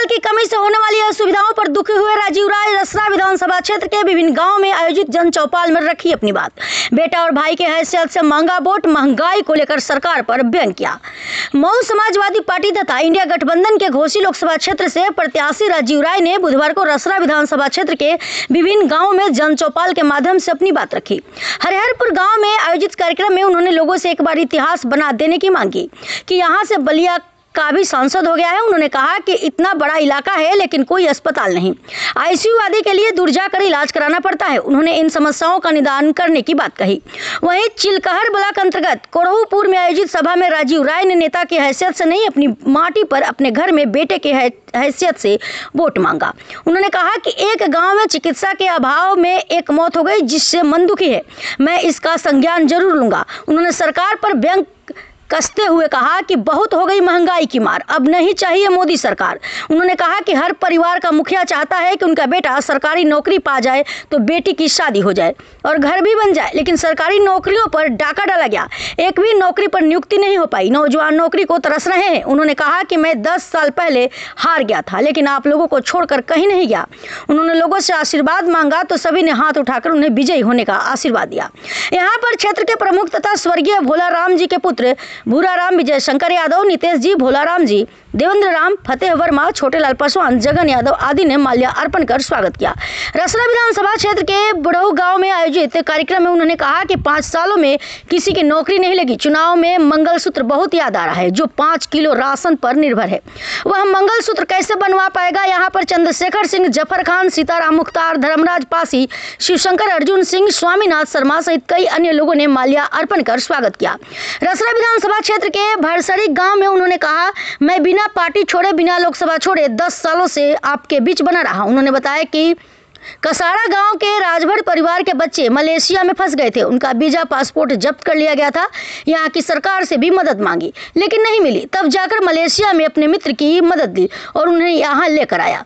जल की कमी से होने वाली असुविधाओं पर दुखी हुए राजीव राय रसरा विधानसभा क्षेत्र के विभिन्न गांवों में आयोजित जन चौपाल में रखी अपनी बात। बेटा और भाई के हैसियत से महंगा वोट, महंगाई को लेकर सरकार पर व्यंग किया। मऊ समाजवादी पार्टी तथा इंडिया गठबंधन के घोसी लोकसभा क्षेत्र से प्रत्याशी राजीव राय ने बुधवार को रसरा विधानसभा क्षेत्र के विभिन्न गाँवों में जन चौपाल के माध्यम से अपनी बात रखी। हरिहरपुर गाँव में आयोजित कार्यक्रम में उन्होंने लोगों से एक बार इतिहास बना देने की मांग की कि यहाँ से बलिया का भी सांसद हो गया है। उन्होंने कहा कि इतना बड़ा इलाका है लेकिन कोई अस्पताल नहीं, आईसीयू आदि के लिए दूर जाकर इलाज कराना पड़ता है। उन्होंने इन समस्याओं का निदान करने की बात कही। वहीं चिलकहर ब्लॉक अंतर्गत कोरहूपुर में आयोजित सभा में राजीव राय ने नेता की हैसियत से नहीं, अपनी माटी पर अपने घर में बेटे के हैसियत से वोट मांगा। उन्होंने कहा कि एक गाँव में चिकित्सा के अभाव में एक मौत हो गई, जिससे मन दुखी है। मैं इसका संज्ञान जरूर लूंगा। उन्होंने सरकार पर व्यंग कसते हुए कहा कि बहुत हो गई महंगाई की मार, अब नहीं चाहिए मोदी सरकार। उन्होंने कहा कि हर परिवार का मुखिया चाहता है कि उनका बेटा सरकारी नौकरी पा जाए तो बेटी की शादी हो जाए और घर भी बन जाए, लेकिन सरकारी नौकरियों पर डाका डाला गया, एक भी नौकरी पर नियुक्ति नहीं हो पाई। नौजवान नौकरी को तरस रहे हैं। उन्होंने कहा कि मैं 10 साल पहले हार गया था, लेकिन आप लोगों को छोड़कर कहीं नहीं गया। उन्होंने लोगों से आशीर्वाद मांगा तो सभी ने हाथ उठाकर उन्हें विजयी होने का आशीर्वाद दिया। यहाँ पर क्षेत्र के प्रमुख तथा स्वर्गीय भोलाराम जी के पुत्र भूराराम, विजय शंकर यादव, नितेश जी, भोलाराम जी, देवेंद्र राम, फतेह वर्मा, छोटेलाल पासवान, जगन यादव आदि ने माल्या अर्पण कर स्वागत किया। रसरा विधानसभा क्षेत्र के बुढ़ऊ गांव में आयोजित कार्यक्रम में उन्होंने कहा कि 5 सालों में किसी की नौकरी नहीं लगी। चुनाव में मंगलसूत्र बहुत याद आ रहा है, जो 5 किलो राशन पर निर्भर है। वह मंगलसूत्र कैसे बनवा पाएगा? यहाँ पर चंद्रशेखर सिंह, जफर खान, सीताराम मुख्तार, धर्मराज पासी, शिवशंकर अर्जुन सिंह, स्वामीनाथ शर्मा सहित कई अन्य लोगों ने माल्या अर्पण कर स्वागत किया। रसरा विधानसभा क्षेत्र के भरसड़ी गांव में उन्होंने कहा, मैं बिना पार्टी छोड़े, बिना लोकसभा छोड़े 10 सालों से आपके बीच बना रहा। उन्होंने बताया कि कसारा गांव के राजभर परिवार के बच्चे मलेशिया में फंस गए थे। उनका वीजा पासपोर्ट जब्त कर लिया गया था। यहाँ की सरकार से भी मदद मांगी लेकिन नहीं मिली। तब जाकर मलेशिया में अपने मित्र की मदद ली और उन्हें यहाँ लेकर आया।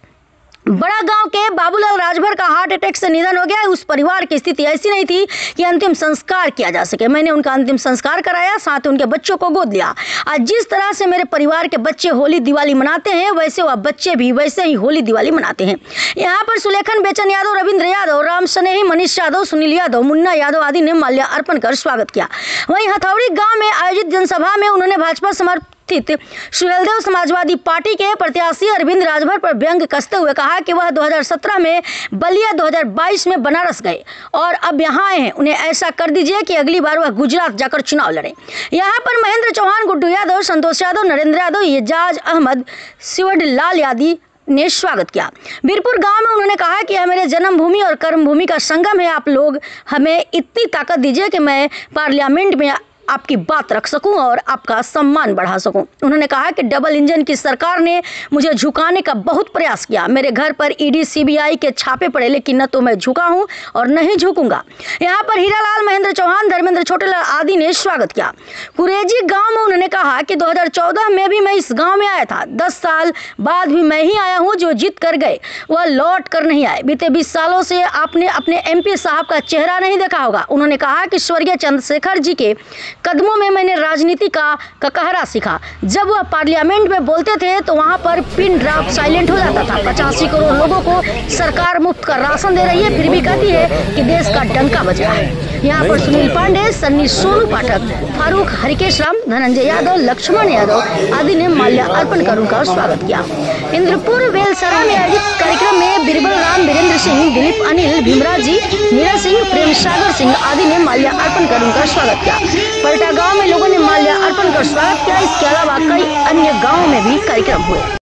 बड़ा गांव के बाबूलाल राजभर का हार्ट अटैक से निधन हो गया। उस परिवार की स्थिति ऐसी नहीं थी कि अंतिम संस्कार किया जा सके। मैंने उनका अंतिम संस्कार कराया, साथ उनके बच्चों को गोद लिया। आज जिस तरह से मेरे परिवार के बच्चे होली दिवाली मनाते हैं, वैसे वह बच्चे भी वैसे ही होली दिवाली मनाते हैं। यहाँ पर सुलेखन बेचन यादव, रविंद्र यादव, राम स्नेही, मनीष यादव, सुनील यादव, मुन्ना यादव आदि ने माल्या अर्पण कर स्वागत किया। वहीं हथौड़ी गाँव में आयोजित जनसभा में उन्होंने भाजपा समर्थित सुहेलदेव समाजवादी पार्टी के प्रत्याशी अरविंद राजभर पर व्यंग कसते हुए कहा कि वह 2017 में बलिया, 2022 में बनारस गए और अब यहाँ आए हैं। उन्हें ऐसा कर दीजिए कि अगली बार वह गुजरात जाकर चुनाव लड़ें। यहाँ पर महेंद्र चौहान, गुड्डू यादव, संतोष यादव, नरेंद्र यादव, एजाज अहमद, शिवडलाल यादव ने स्वागत किया। बीरपुर गांव में उन्होंने कहा कि यह मेरे जन्मभूमि और कर्मभूमि का संगम है। आप लोग हमें इतनी ताकत दीजिए कि मैं पार्लियामेंट में आपकी बात रख सकूं और आपका सम्मान बढ़ा सकूं। उन्होंने कहा कि डबल इंजन की सरकार ने मुझे झुकाने का बहुत प्रयास किया। मेरे घर पर ईडी सीबीआई के छापे पड़े, लेकिन न तो मैं झुका हूं और न ही झुकूंगा। यहाँ पर हीरालाल, महेंद्र चौहान, धर्मेंद्र छोटेलाल आदि ने स्वागत किया। कुरेजी गांव में उन्होंने कहा कि 2014 में भी मैं इस गांव में आया था। 10 साल बाद भी मैं ही आया हूँ। जो जीत कर गए वह लौट कर नहीं आए। बीते 20 सालों से आपने अपने MP साहब का चेहरा नहीं देखा होगा। उन्होंने कहा कि स्वर्गीय चंद्रशेखर जी के कदमों में मैंने राजनीति का कहरा सीखा। जब वह पार्लियामेंट में बोलते थे तो वहां पर पिन ड्रॉप साइलेंट हो जाता था। 85 करोड़ लोगों को सरकार मुफ्त का राशन दे रही है, फिर भी कहती है कि देश का डंका बज रहा है। यहाँ पर सुनील पांडे, सन्नी सोनू पाठक, फारूक हरिकेश राम, धनंजय यादव, लक्ष्मण यादव आदि ने माल्या अर्पण कर उनका स्वागत किया। इंद्रपुर वेलसरा में आयोजित कार्यक्रम में बिरबल राम, वीरेंद्र सिंह, दिलीप अनिल, भीमराज जी, नीरज सिंह, प्रेम सागर सिंह आदि ने माल्या अर्पण कर उनका स्वागत किया। पलटा गांव में लोगों ने माल्या अर्पण कर स्वागत किया। इसके अलावा कई अन्य गांवों में भी कार्यक्रम हुए।